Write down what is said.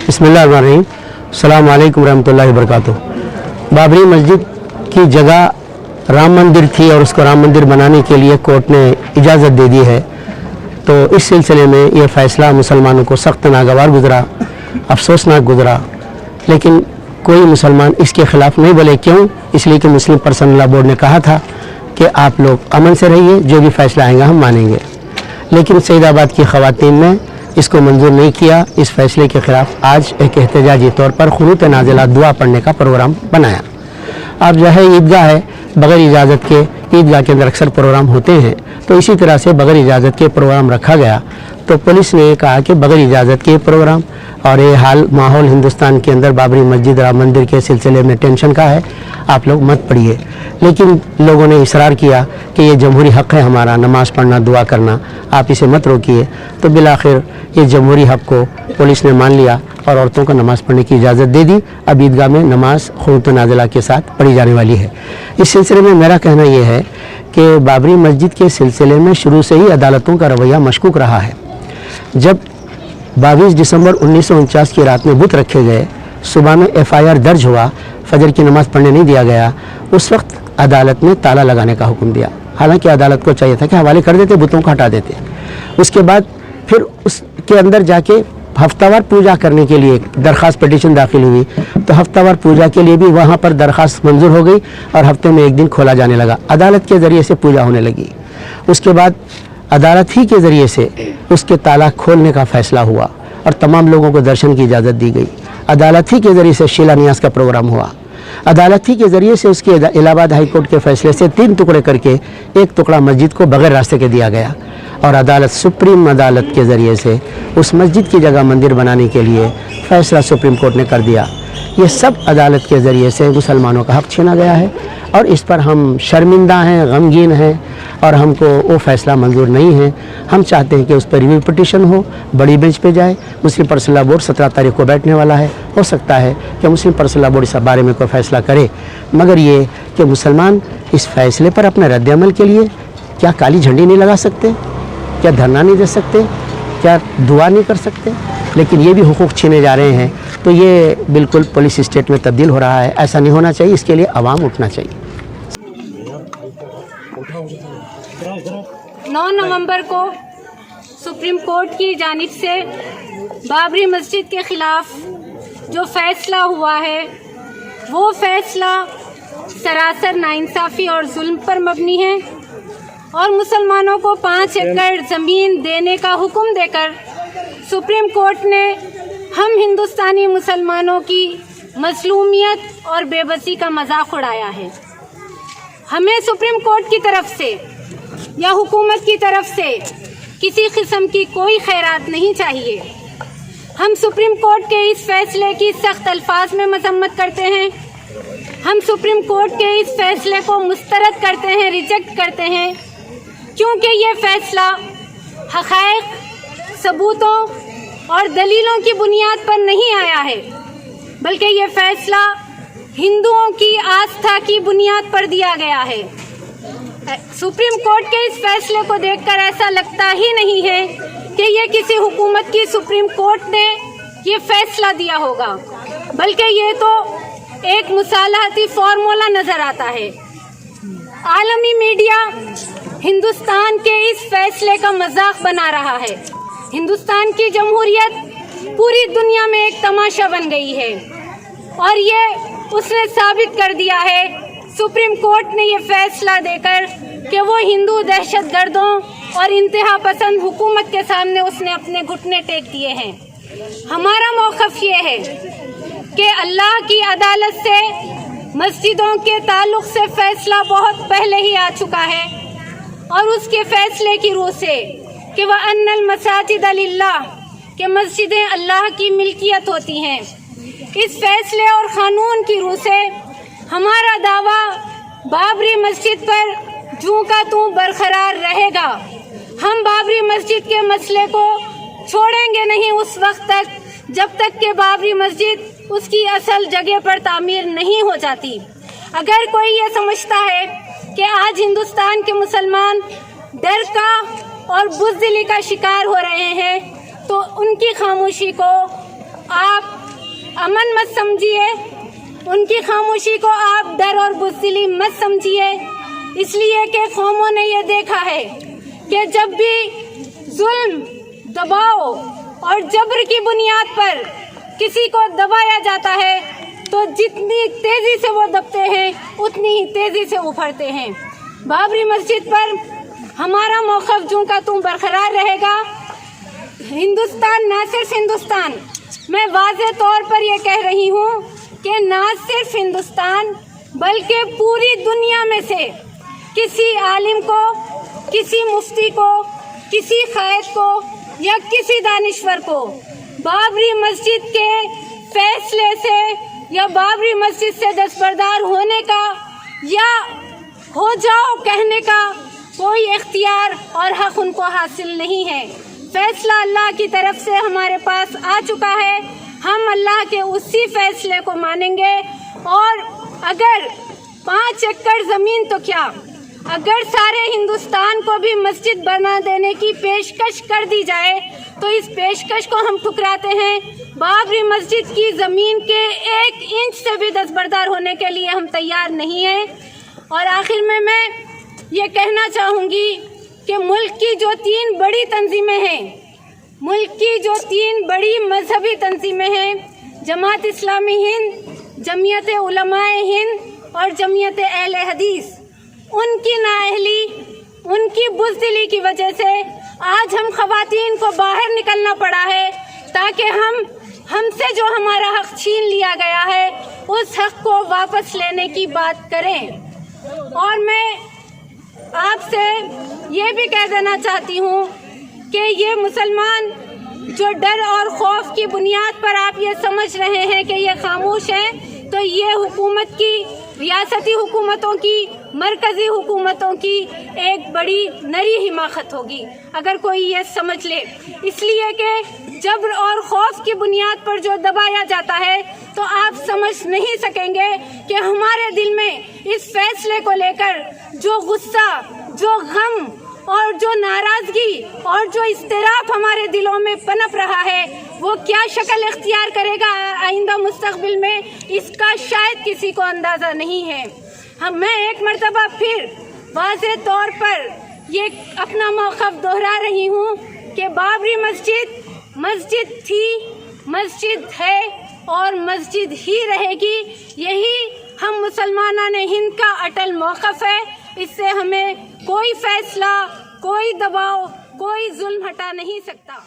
बिस्मिल्लाहिर्रहमानिर्रहीम। अस्सलाम वालेकुम रहमतुल्लाहि वबरकातुहू। बाबरी मस्जिद की जगह राम मंदिर थी और उसको राम मंदिर बनाने के लिए कोर्ट ने इजाज़त दे दी है, तो इस सिलसिले में ये फ़ैसला मुसलमानों को सख्त नागवार गुजरा, अफसोसनाक गुजरा। लेकिन कोई मुसलमान इसके ख़िलाफ़ नहीं बोले। क्यों? इसलिए कि मुस्लिम पर्सनल लॉ बोर्ड ने कहा था कि आप लोग अमन से रहिए, जो भी फ़ैसला आएगा हम मानेंगे। लेकिन सईदाबाद की ख़वातीन ने इसको मंजूर नहीं किया। इस फैसले के ख़िलाफ़ आज एक एहतजाजी तौर पर खुनूत नाज़िला दुआ पढ़ने का प्रोग्राम बनाया। अब जो है ईदगाह है, बग़ैर इजाज़त के ईदगाह के अंदर अक्सर प्रोग्राम होते हैं, तो इसी तरह से बग़ैर इजाज़त के प्रोग्राम रखा गया। तो पुलिस ने कहा कि बग़ैर इजाज़त के प्रोग्राम, और ये हाल माहौल हिंदुस्तान के अंदर बाबरी मस्जिद राम मंदिर के सिलसिले में टेंशन का है, आप लोग मत पढ़िए। लेकिन लोगों ने इसरार किया कि ये जमहूरी हक़ है हमारा, नमाज़ पढ़ना, दुआ करना, आप इसे मत रोकिए। तो बिलाखिर ये जमहूरी हक़ को पुलिस ने मान लिया और औरतों को नमाज़ पढ़ने की इजाज़त दे दी। अब ईदगाह में नमाज खुनूत नाज़िला के साथ पढ़ी जाने वाली है। इस सिलसिले में मेरा कहना ये है कि बाबरी मस्जिद के सिलसिले में शुरू से ही अदालतों का रवैया मशकूक रहा है। जब 22 दिसंबर 1949 की रात में बुत रखे गए, सुबह में FIR दर्ज हुआ, फजर की नमाज़ पढ़ने नहीं दिया गया, उस वक्त अदालत ने ताला लगाने का हुक्म दिया। हालांकि अदालत को चाहिए था कि हवाले कर देते, बुतों को हटा देते। उसके बाद फिर उसके अंदर जाके हफ्तावार पूजा करने के लिए दरख्वास्त पिटीशन दाखिल हुई, तो हफ्तावार पूजा के लिए भी वहाँ पर दरख्वास्त मंजूर हो गई और हफ्ते में एक दिन खोला जाने लगा। अदालत के ज़रिए से पूजा होने लगी। उसके बाद अदालत ही के ज़रिए से उसके ताला खोलने का फ़ैसला हुआ और तमाम लोगों को दर्शन की इजाज़त दी गई। अदालत ही के ज़रिए से शिलान्यास का प्रोग्राम हुआ। अदालत ही के ज़रिए से उसके इलाहाबाद हाई कोर्ट के फ़ैसले से 3 टुकड़े करके एक टुकड़ा मस्जिद को बग़ैर रास्ते के दिया गया और अदालत सुप्रीम अदालत के ज़रिए से उस मस्जिद की जगह मंदिर बनाने के लिए फ़ैसला सुप्रीम कोर्ट ने कर दिया। ये सब अदालत के ज़रिए से मुसलमानों का हक़ छीना गया है और इस पर हम शर्मिंदा हैं, गमगीन हैं और हमको वो फ़ैसला मंजूर नहीं है। हम चाहते हैं कि उस पर रिव्यू पिटीशन हो, बड़ी बेंच पे जाए। मुस्लिम पर्सनल लॉ बोर्ड 17 तारीख को बैठने वाला है। हो सकता है कि मुस्लिम पर्सनल लॉ बोर्ड इस बारे में कोई फ़ैसला करे, मगर ये कि मुसलमान इस फ़ैसले पर अपने रद्द-ए-अमल के लिए क्या काली झंडी नहीं लगा सकते, क्या धरना नहीं दे सकते, क्या दुआ नहीं कर सकते? लेकिन ये भी हुकूक छीने जा रहे हैं, तो ये बिल्कुल पुलिस स्टेट में तब्दील हो रहा है। ऐसा नहीं होना चाहिए, इसके लिए आवाम उठना चाहिए। 9 नवंबर को सुप्रीम कोर्ट की जानिब से बाबरी मस्जिद के ख़िलाफ़ जो फ़ैसला हुआ है, वो फ़ैसला सरासर नाइंसाफ़ी और जुल्म पर मबनी है और मुसलमानों को 5 एकड़ ज़मीन देने का हुक्म देकर सुप्रीम कोर्ट ने हम हिंदुस्तानी मुसलमानों की मज़लूमियत और बेबसी का मजाक उड़ाया है। हमें सुप्रीम कोर्ट की तरफ से या हुकूमत की तरफ से किसी किस्म की कोई खैरात नहीं चाहिए। हम सुप्रीम कोर्ट के इस फैसले की सख्त अल्फाज में मजम्मत करते हैं। हम सुप्रीम कोर्ट के इस फैसले को मुस्तरद करते हैं, रिजेक्ट करते हैं, क्योंकि ये फैसला हक़ाइक़, सबूतों और दलीलों की बुनियाद पर नहीं आया है, बल्कि ये फैसला हिंदुओं की आस्था की बुनियाद पर दिया गया है। सुप्रीम कोर्ट के इस फैसले को देखकर ऐसा लगता ही नहीं है कि ये किसी हुकूमत की सुप्रीम कोर्ट ने ये फैसला दिया होगा, बल्कि ये तो एक मुसालहती फार्मूला नज़र आता है। आलमी मीडिया हिंदुस्तान के इस फैसले का मजाक बना रहा है। हिंदुस्तान की जमहूरियत पूरी दुनिया में एक तमाशा बन गई है और ये उसने साबित कर दिया है सुप्रीम कोर्ट ने ये फैसला देकर कि वो हिंदू दहशतगर्दों और इंतहा पसंद हुकूमत के सामने उसने अपने घुटने टेक दिए हैं। हमारा मौक़िफ़ ये है कि अल्लाह की अदालत से मस्जिदों के ताल्लुक़ से फ़ैसला बहुत पहले ही आ चुका है और उसके फ़ैसले की रूह से कि वह अन्नल मसाजिद लिल्लाह, कि मस्जिदें अल्लाह की मिल्कियत होती हैं, इस फैसले और क़ानून की रूह से हमारा दावा बाबरी मस्जिद पर जूं का तूं बरकरार रहेगा। हम बाबरी मस्जिद के मसले को छोड़ेंगे नहीं उस वक्त तक जब तक कि बाबरी मस्जिद उसकी असल जगह पर तामीर नहीं हो जाती। अगर कोई ये समझता है कि आज हिंदुस्तान के मुसलमान डर का और बुज़दिली का शिकार हो रहे हैं, तो उनकी खामोशी को आप अमन मत समझिए, उनकी खामोशी को आप डर और बुज़दिली मत समझिए, इसलिए कि कौमों ने ये देखा है कि जब भी जुल्म, दबाव और जबर की बुनियाद पर किसी को दबाया जाता है तो जितनी तेजी से वो दबते हैं उतनी ही तेजी से उभरते हैं। बाबरी मस्जिद पर हमारा मौक़िफ़ जूं का तूं बरकरार रहेगा। हिंदुस्तान, ना सिर्फ हिंदुस्तान, मैं वाज़ेह तौर पर ये कह रही हूँ कि ना सिर्फ हिंदुस्तान बल्कि पूरी दुनिया में से किसी आलिम को, किसी मुफ्ती को, किसी क़ायद को या किसी दानिश्वर को बाबरी मस्जिद के फैसले से या बाबरी मस्जिद से दस्तबरदार होने का या हो जाओ कहने का कोई इख्तियार और हक़ उनको हासिल नहीं है। फैसला अल्लाह की तरफ से हमारे पास आ चुका है, हम अल्लाह के उसी फैसले को मानेंगे। और अगर 5 एकड़ ज़मीन तो क्या, अगर सारे हिंदुस्तान को भी मस्जिद बना देने की पेशकश कर दी जाए तो इस पेशकश को हम ठुकराते हैं। बाबरी मस्जिद की ज़मीन के 1 इंच से भी दस्तबरदार होने के लिए हम तैयार नहीं हैं। और आखिर में मैं ये कहना चाहूँगी कि मुल्क की जो 3 बड़ी तंजीमें हैं, मुल्क की जो 3 बड़ी मजहबी तंजीमें हैं, जमात इस्लामी हिंद, जमीयत उलमाए हिंद और जमीयत अहले हदीस, उनकी नाअहली, उनकी बुज़दिली की वजह से आज हम ख़वातीन को बाहर निकलना पड़ा है ताकि हमसे जो हमारा हक़ छीन लिया गया है उस हक़ को वापस लेने की बात करें। और मैं आपसे ये भी कह देना चाहती हूँ कि ये मुसलमान जो डर और खौफ की बुनियाद पर आप ये समझ रहे हैं कि ये खामोश हैं, तो ये हुकूमत की, रियासती हुकूमतों की, मरकज़ी हुकूमतों की एक बड़ी नरी हिमाकत होगी अगर कोई ये समझ ले। इसलिए कि जबर और खौफ की बुनियाद पर जो दबाया जाता है तो आप समझ नहीं सकेंगे कि हमारे दिल में इस फैसले को लेकर जो गुस्सा, जो गम और जो नाराज़गी और जो इस्तिराब हमारे दिलों में पनप रहा है वो क्या शक्ल इख्तियार करेगा आइंदा मुस्तक़बिल में, इसका शायद किसी को अंदाज़ा नहीं है। मैं एक मर्तबा फिर वाज़ेह तौर पर ये अपना मौक़िफ़ दोहरा रही हूँ कि बाबरी मस्जिद मस्जिद थी, मस्जिद है और मस्जिद ही रहेगी। यही हम मुसलमानान हिंद का अटल मौक़िफ़ है। इससे हमें कोई फैसला, कोई दबाव, कोई जुल्म हटा नहीं सकता।